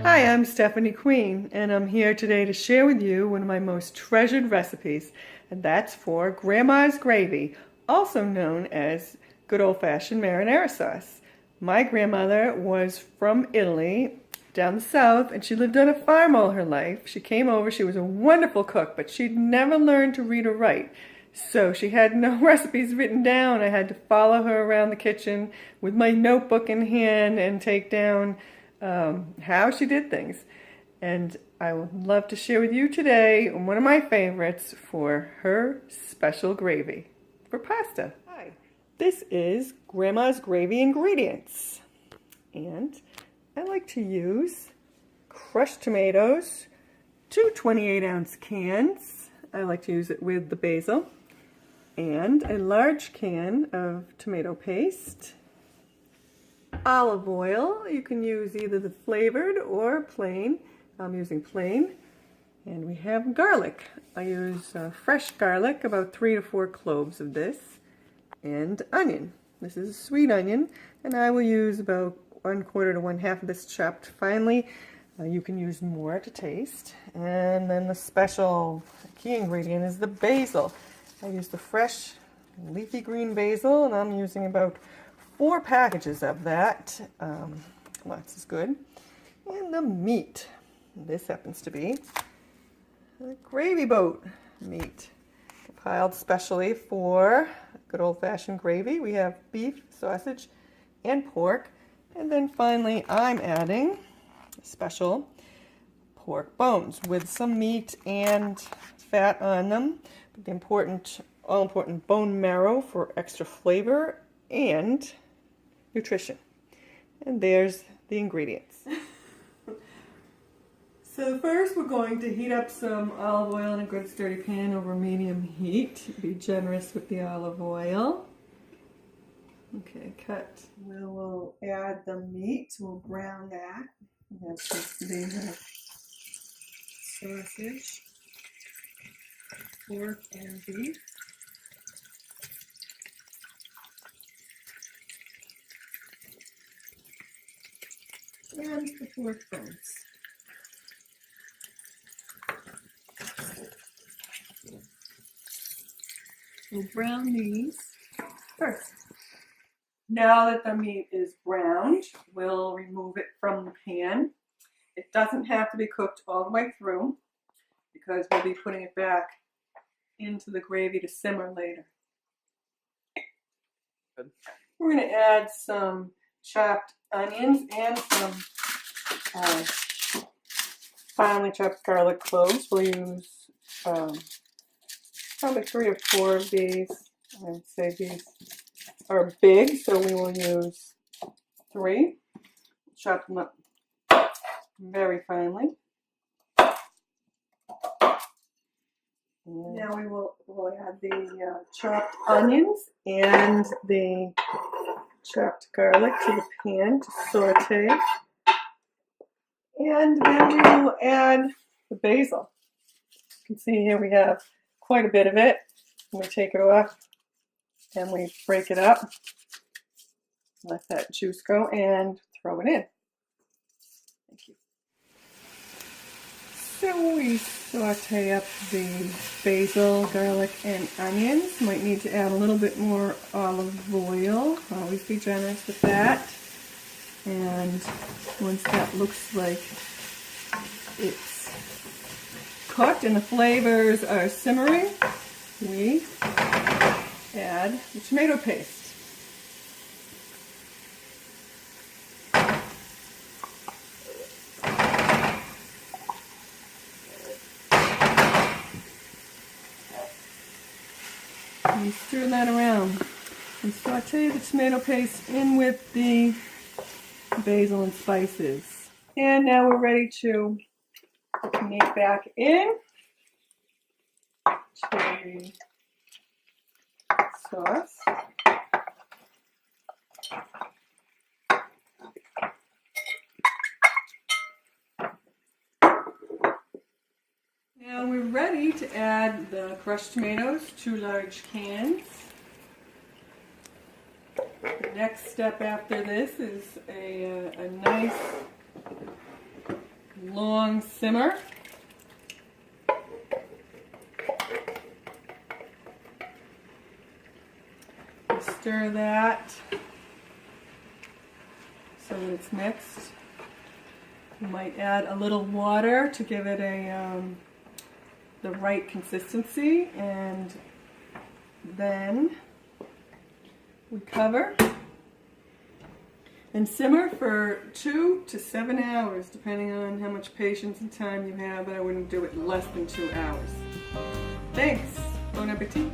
Hi, I'm Stephanie Queen, and I'm here today to share with you one of my most treasured recipes, and that's for Grandma's gravy, also known as good old-fashioned marinara sauce. My grandmother was from Italy, down the south, and she lived on a farm all her life. She came over, she was a wonderful cook, but she'd never learned to read or write. So she had no recipes written down. I had to follow her around the kitchen with my notebook in hand and take down how she did things. And I would love to share with you today one of my favorites for her special gravy for pasta. Hi, this is Grandma's gravy ingredients. And I like to use crushed tomatoes, two 28-ounce cans. I like to use it with the basil. And a large can of tomato paste. Olive oil, you can use either the flavored or plain. I'm using plain. And we have garlic. I use fresh garlic, about 3 to 4 cloves of this. And onion. This is a sweet onion, and I will use about 1/4 to 1/2 of this chopped finely. You can use more to taste. And then the special key ingredient is the basil. I use the fresh leafy green basil, and I'm using about 4 packages of that. Lots is good. And the meat. This happens to be a gravy boat meat, compiled specially for good old-fashioned gravy. We have beef, sausage, and pork. And then finally, I'm adding special pork bones with some meat and fat on them. But the all-important bone marrow for extra flavor and nutrition. And there's the ingredients. So first we're going to heat up some olive oil in a good sturdy pan over medium heat. Be generous with the olive oil. Okay, cut. We'll add the meat. We'll brown that. We have sausage, pork, and beef. And the pork bones. We'll brown these first. Now that the meat is browned, we'll remove it from the pan. It doesn't have to be cooked all the way through because we'll be putting it back into the gravy to simmer later. Good. We're going to add some chopped onions and some finely chopped garlic cloves. We'll use probably 3 or 4 of these. I would say these are big, so we will use 3. Chop them up very finely. And now we'll add the chopped onions and the chopped garlic to the pan to saute. And then we will add the basil. You can see here we have quite a bit of it. We take it off and we break it up. Let that juice go and throw it in. Thank you. So we saute up the basil, garlic, and onions. Might need to add a little bit more olive oil. Always be generous with that. And once that looks like it's cooked and the flavors are simmering, we add the tomato paste. And stir that around and saute the tomato paste in with the basil and spices. And now we're ready to put the meat back in to the sauce. Now we're ready to add the crushed tomatoes, 2 large cans. The next step after this is a nice long simmer. Stir that so that it's mixed. You might add a little water to give it the right consistency, and then we cover and simmer for 2 to 7 hours, depending on how much patience and time you have, but I wouldn't do it less than 2 hours. Thanks. Bon appetit.